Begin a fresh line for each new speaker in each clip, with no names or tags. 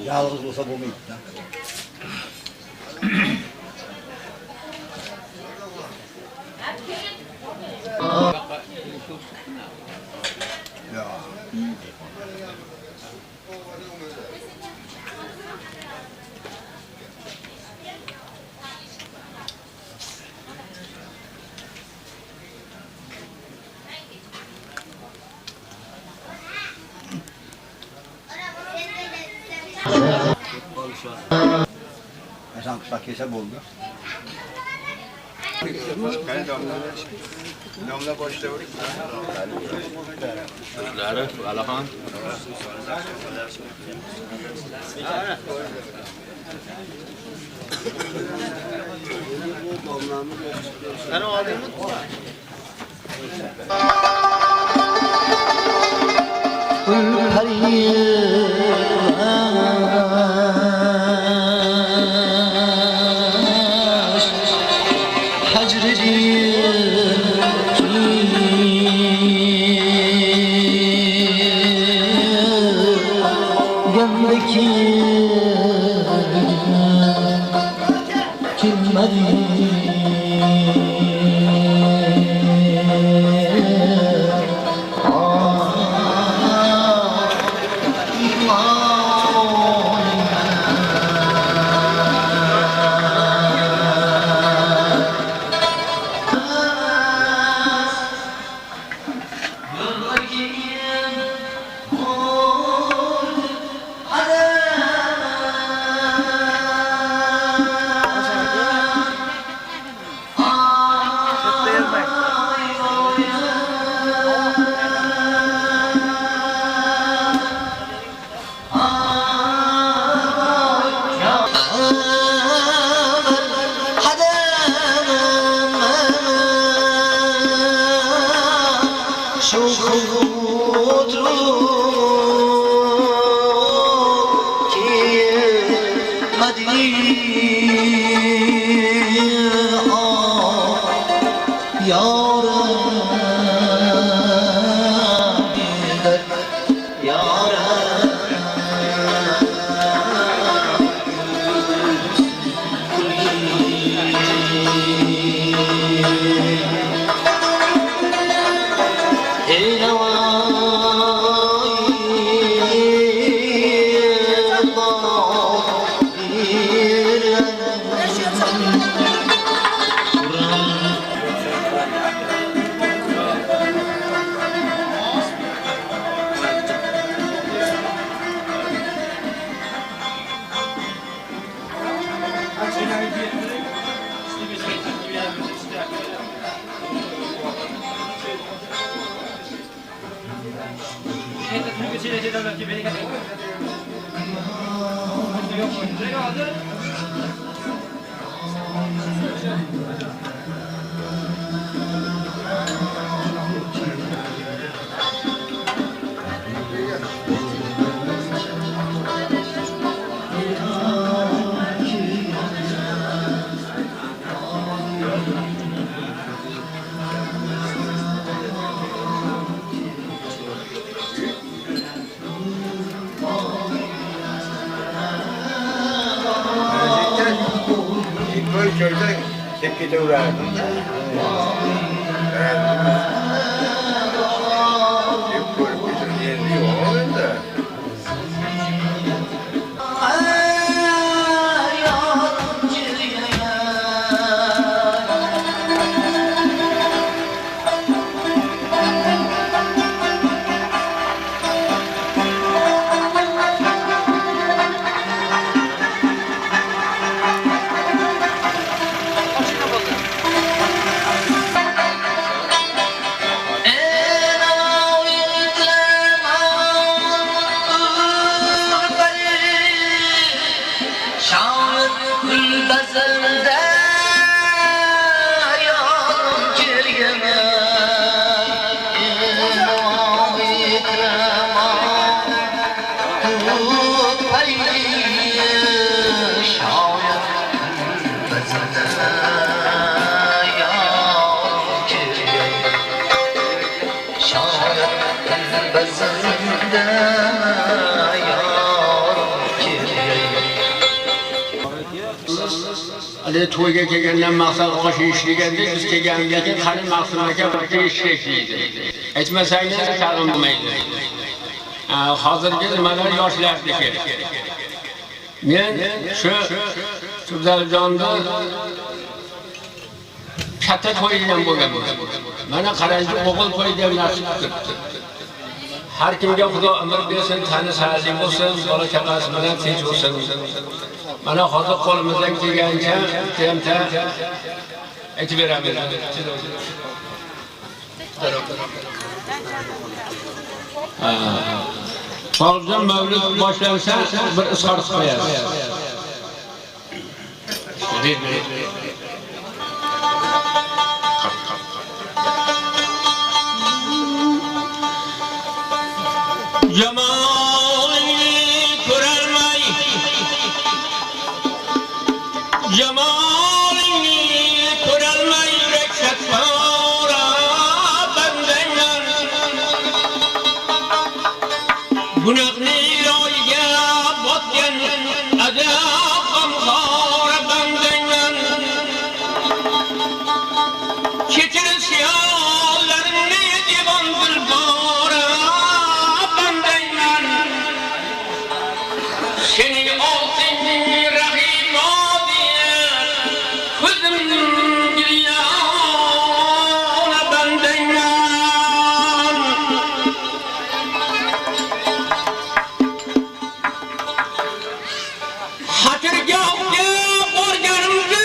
Yalnız olsa bu muydu? Ya. Hasan kışlak kesep oldu.
Damla boşta vurayım.
Çocukları, Alahan.
Sen o adamı böyle köyde tepkide uğrardım da. Hep korkusun yerli olmalı da.
Ali to'yga kelgandan maqsad osh yeyish deganda biz kelgandan keyin qani maqsad aka bitta ishga ishlaydi. Aytmasangiz tag'in bo'lmaydi. Hozirgi nimalar yoshlarniki. Men shu Subzaljonda katta to'ydan bo'lganman. Mana qarangki, o'g'il to'ydan nasib qilibdi. Har kimga Xudo umr bersin, tani sog'lik bo'lsin, bola chaqasi bilan tinch bo'lsin. Mana hozir qo'limizdan kelgancha temta aytib beramiz. Hozir mavlud boshlansa bir izhor qo'yamiz. Jamolingni ko'rolmay, jamolingni ko'rolmay yurak satmora bandanglar. Gunohni loyiga botgan azob g'amxora bandanglar. Kechirish yo'llarini devon bulbora bandanglar. Sening olting rahim odiya, ko'zim gilyona bandanglar. Xatirgohga borganimda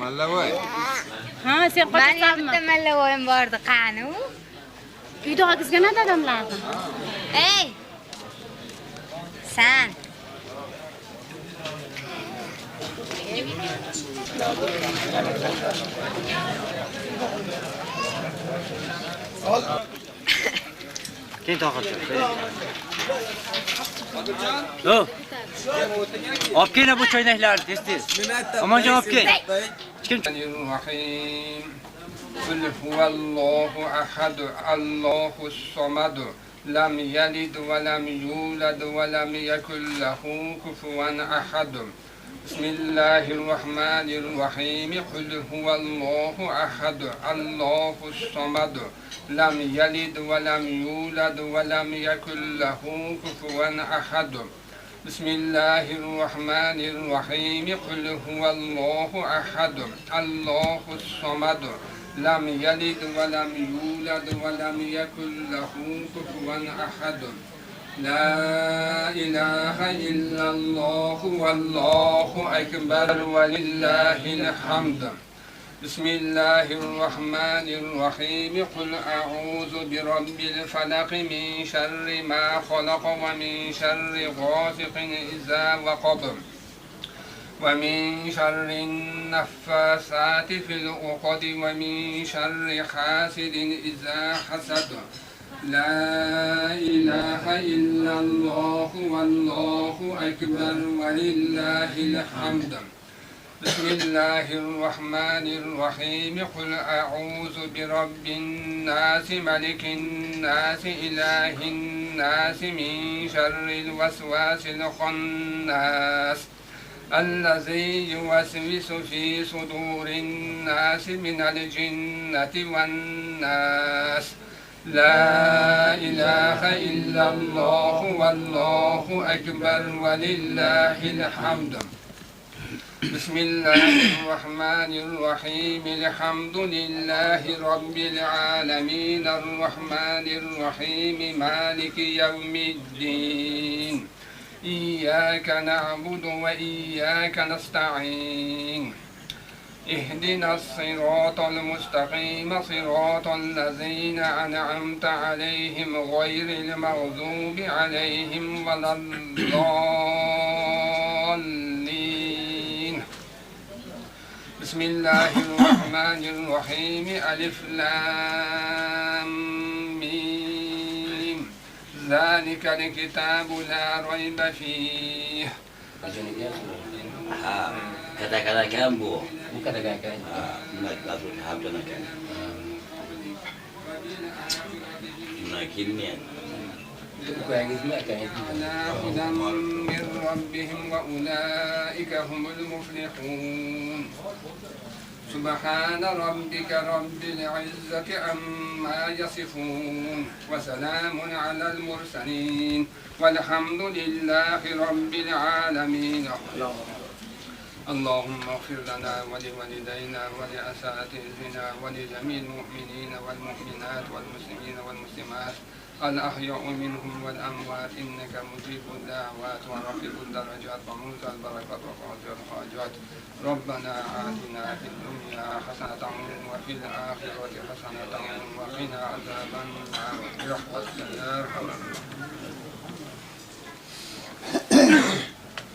Mallavoy.
Ha, sen qochasanmi?
bitta mallavoyim bordi, qani u?
Uyda ogizganadi odamlarni.
Ey! San.
Keyin toqat. Yo. Olib kelin bu choynaklarni tez-tez. Omonjon olib kel. Kim
الرحيم قل هو الله أحد الله الصمد لم يلد ولم يولد ولم يكن له كفوا أحد بسم الله الرحمن الرحيم قل هو الله أحد الله الصمد لم يلد ولم يولد ولم يكن له كفوا أحد بسم الله الرحمن الرحيم قل هو الله أحد الله الصمد لم يلد ولم يولد ولم يكن له كفوا أحد لا إله إلا الله والله أكبر ولله الحمد بسم الله الرحمن الرحيم قل أعوذ برب الفلق من شر ما خلق ومن شر غاسق إذا وقب ومن شر النفاثات في العقد ومن شر حاسد إذا حسد لا إله إلا الله والله أكبر ولله الحمد بسم الله الرحمن الرحيم قل أعوذ برب الناس ملك الناس إله الناس من شر الوسواس الخناس الذي يوسوس في صدور الناس من الجنة والناس لا إله إلا الله والله أكبر ولله الحمد بسم الله الرحمن الرحيم الحمد لله رب العالمين الرحمن الرحيم مالك يوم الدين إياك نعبد وإياك نستعين اهدنا الصراط المستقيم صراط الذين أنعمت عليهم غير المغضوب عليهم ولا الضالين بسم الله الرحمن الرحيم ألف لام ميم ذلك الكتاب لا ريب فيه
kata-kata kamu.
Bukan ada kain.
Lalu habis nak. Nakilnya.
Bukan itu nak kain.
هدى من ربهم وأولئك هم المفلحون سبحان ربك رب العزة عما يصفون وسلام على المرسلين والحمد لله رب العالمين اللهم اغفر لنا ولوالدينا ولأساتذتنا ولجميع المؤمنين والمؤمنات والمسلمين والمسلمات الأحياء منهم والأموات إنك مجيب الدعوات ورفيع الدرجات ومنزل البركات وقاضي الحاجات ربنا آتنا في الدنيا حسنة وفي الآخرة حسنة وقنا عذاب النار برحمتك يا أرحم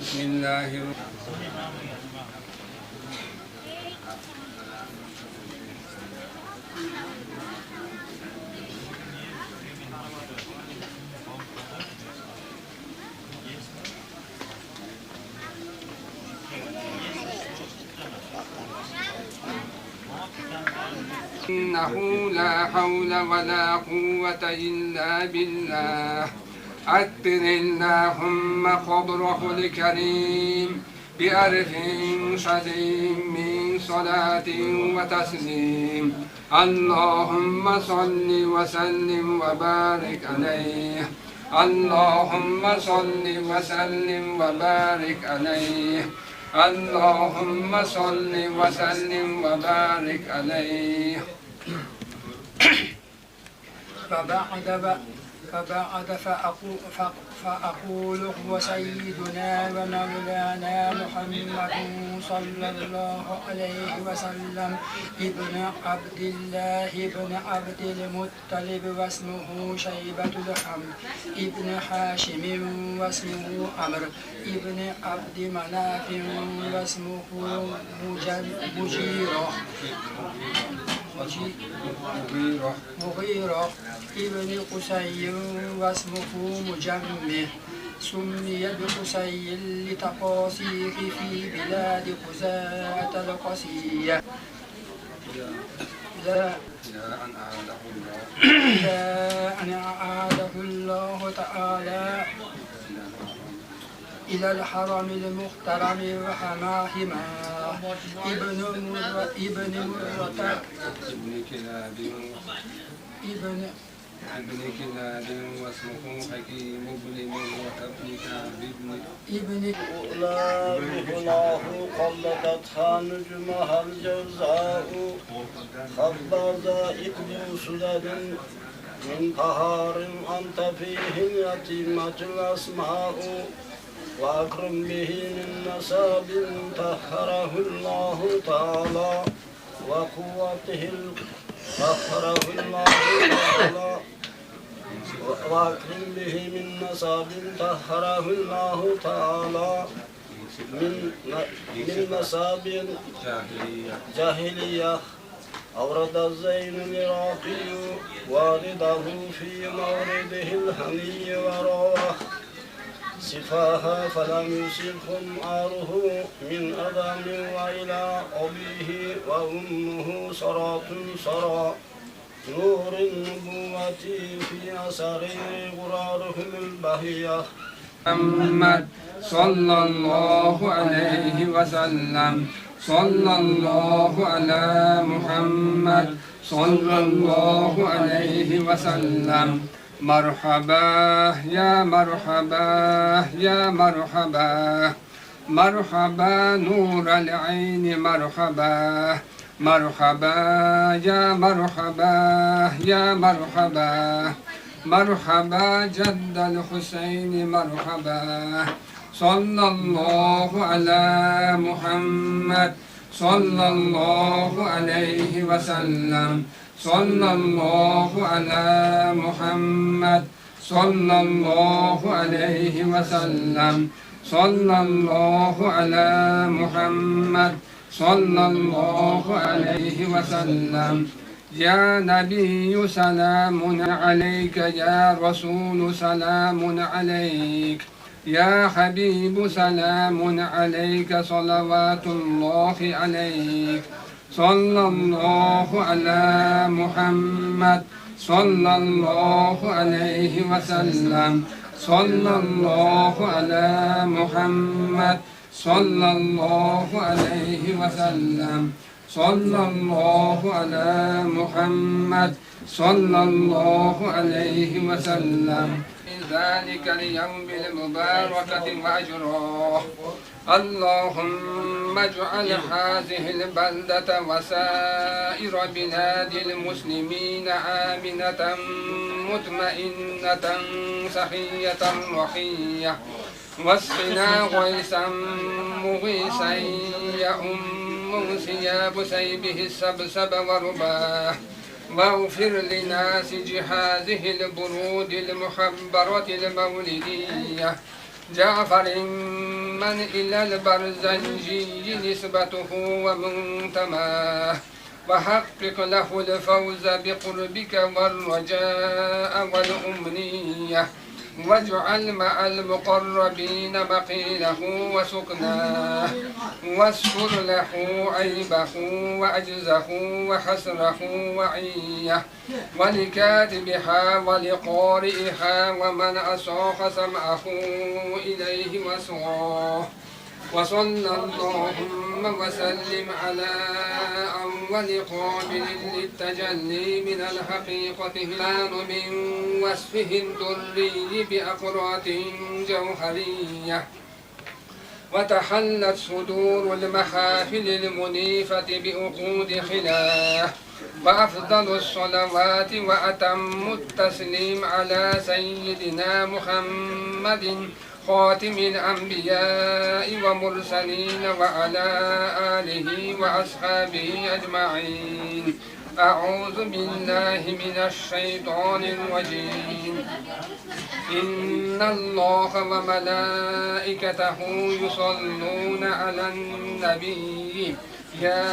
بسم الله إنه لا حول ولا قوة إلا بالله عطر اللهم قدره الكريم بألف شديد من صلاة وتسليم اللهم صل وسلم وبارك عليه اللهم صل وسلم وبارك عليه اللهم صل وسلم وبارك عليه فبعد
فبعد فأقول هو سيدنا ومولانا محمد صلى الله عليه وسلم ابن عبد الله ابن عبد المطلب واسمه شيبة الحمد ابن حاشم واسمه عمرو ابن عبد مناف واسمه مغيرة ابن قسي واسمه مجمع سمي بقسي لتقاسيه في بلاد خزاعة القسية إلى أن أعاده الله تعالى إلى الحرم المحترم وحماهما
ابن كلاب واسمه حكيم بن مرة بن كعب
ابن
الله قلدتها نجمها الجوزاء خباز ابن سدد من طهار أنت فيه اليتيمة الأسماء وأكرم به من نساب طهره الله تعالى وقوته طهره الله تعالى وأكرم به من نساب طهره الله تعالى من نساب جاهلية أورد الزين العراقي والده في مورده الهني ورواه سفاها فلم يصبهم آره من أدم وإلى أبيه وأمه صراط صرا نور النبوة في أسرير غرارهم البهية
محمد صلى الله عليه وسلم صلى الله على محمد صلى الله عليه وسلم مرحبا يا مرحبا يا مرحبا مرحبا نور العين مرحبا مرحبا يا مرحبا يا مرحبا مرحبا جد الحسين مرحبا صلى الله على محمد صلى الله عليه وسلم صلى الله على محمد صلى الله عليه وسلم صلى الله على محمد صلى الله عليه وسلم يا نبي سلام عليك يا رسول سلام عليك يا حبيب سلام عليك صلوات الله عليك صلى الله على محمد صلى الله عليه وسلم صلى الله على محمد صلى الله عليه وسلم صلى الله على محمد صلى الله عليه وسلم ذلك اليوم المباركة وأجراه اللهم اجعل هذه البلدة وسائر بلاد المسلمين آمنة مطمئنة سخية رخية واسقنا غيثا مغيثا يؤم ثياب سيبه السبسب ورباه واغفر لناسج هذه البرود المحبرة المولدية جعفر من إلى البرزنجي نسبته ومنتماه وحقق له الفوز بقربك والرجاء والأمنية واجعل مع المقربين مقيله وسكناه واستر له عيبه وعجزه وحسره وعيه ولكاتبها ولقارئها ومن أصاغ سمعه إليه وسراه وصلى اللهم وسلم على أول قابل للتجلي من الحقيقة هلال من وصفه الدري بأقراط جوهرية وتحلت صدور المحافل المنيفة بأقود خلاه وأفضل الصلوات وأتم التسليم على سيدنا محمد خاتم الأنبياء ومرسلين وعلى آله وأصحابه أجمعين. أعوذ بالله من الشيطان الرجيم. إن الله وملائكته يصلون على النبي يا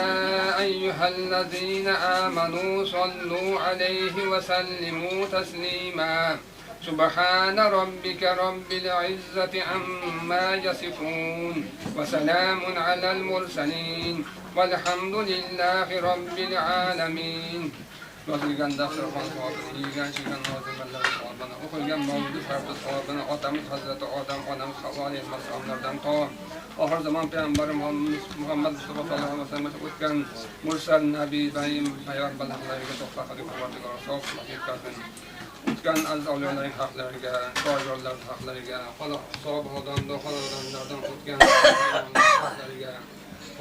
أيها الذين آمنوا صلوا عليه وسلموا تسليما. سبحان ربك رب العزة عما يصفون وسلام على المرسلين والحمد لله رب العالمين. Yozilgan dasturxon savobini yeygan chiygan nozimalar savobini o'qilgan mavludi fardi savobini otamiz Hazrati Odam onamiz Havvo alayhissalomlardan to oxir zamon payg'ambarimiz Muhammad Mustafa sallallohu alayhi vasallam o'tgan mursal nabiy payg'ambarlarga to'xtab qolgan hisob qilgan o'tgan aziz avliyolarning haqlariga, shoirlarning haqlariga, hisob-xodonlardan o'tgan haqlariga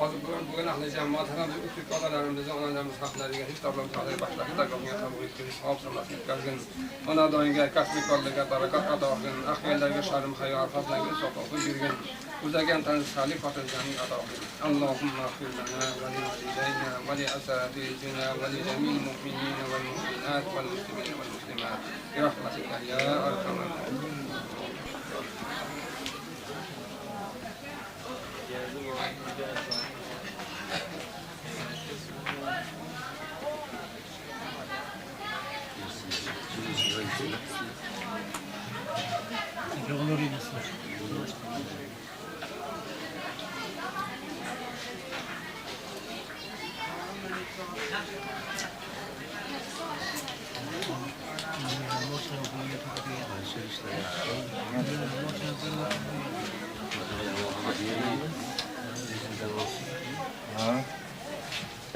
hozir bugun ahli jamoat ham o'tib otalarimiz, onalarimiz haqlariga hech toblam taqdir bashlar taqdirga qabul etgirish hofsalasini yetkazgin. Onadoyinga kasb-korlarga barakat ato qilgin. Ahvollarga sharm hayot fazlanga soqoq bergin. Uzagan tanzihlik xotirjamlik ato qilgin. Allohumma ighfir lana va li walidayna va li asatidina va li jamil mu'minina wal mu'minat wal muslimina wal muslimat. Bi rahmatika ya arhamar rahimin.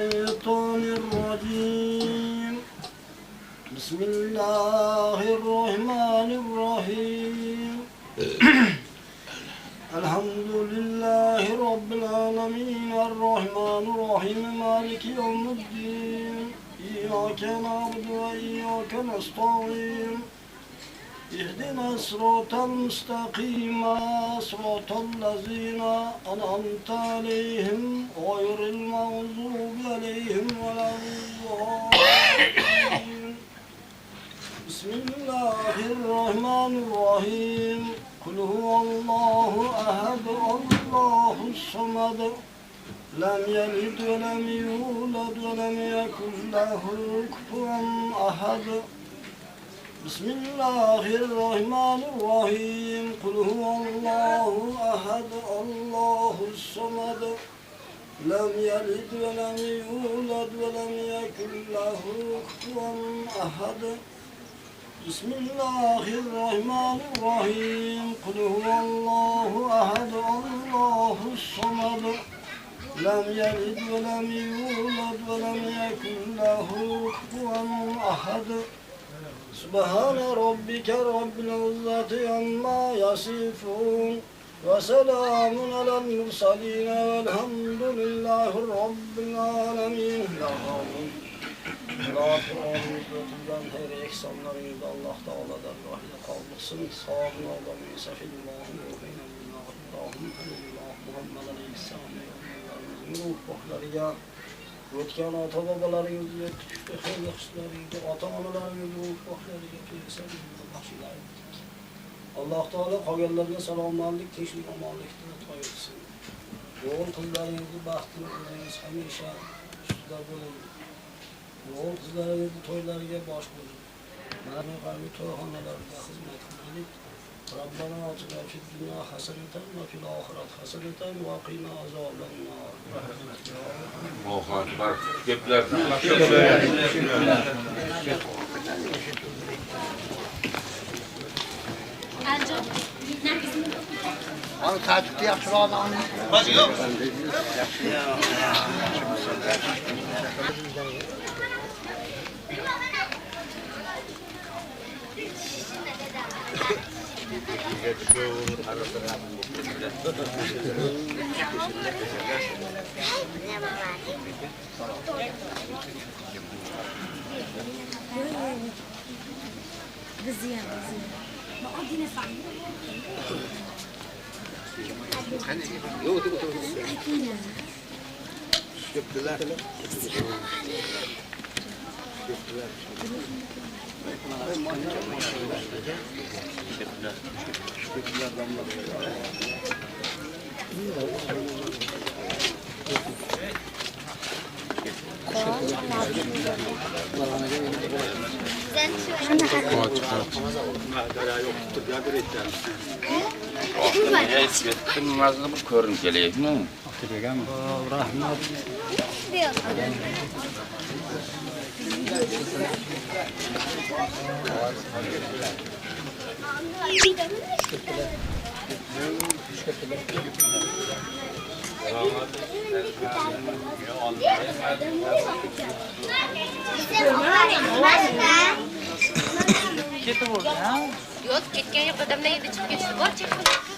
الشيطان الرجيم. بسم الله الرحمن الرحيم. الحمد لله رب العالمين الرحمن الرحيم مالك يوم الدين. إياك نعبد وإياك نستعين. اهدنا الصراط المستقيم صراط الذين أنعمت عليهم غير المغضوب عليهم ولا الضالين. بسم الله الرحمن الرحيم. قل هو الله أحد الله الصمد لم يلد ولم يولد ولم يكن له كفوا أحد. بسم الله الرحمن الرحيم. قل هو الله أحد الله الصمد لم يلد ولم يولد ولم يكن له كفوا أحد. بسم الله الرحمن الرحيم. قل هو الله أحد الله الصمد لم يلد ولم يولد ولم يكن له كفوا أحد. سبحان ربك رب العزة عما يصفون وسلام على المرسلين والحمد لله رب العالمين. Rabbimizden her ihsanlarınızda Allah Teala'dan rahmet kalmasın. Sağın Allah'ın sefilmahın yuhine Allah'ın Muhammed Aleyhisselam'ın ruh bohlarıya o'tgan ota bobolaringizga kuchli xayr hishlaringizga ota-onalaringizga ruh bohlarıga Alloh taolo qolganlarga salomatlik, tinchlik, omonlik tilab qo'ysin. O'g'il qizlaringizni baxtini o'zingiz hamisha ustida bo'ling. O'g'il qizlaringizni to'ylariga bosh bo'ling. Mana bu to'yxonalarga xizmat qilaylik. ربنا آتنا في الدنيا حسنة وفي الآخرة حسنة وقنا عذاب النار.
الله أكبر. Gepler.
Abi saçıkta yaxşı adam. Bazı yok. Yaxşı ya. Let's go.
Mazlum ko'rinib kelyapmi?
Rahmat.
Ketib bo'ldi, ha?
Yo'q, ketgan yo'q, odamlar endi chiqib ketdi. Bor, chiqib.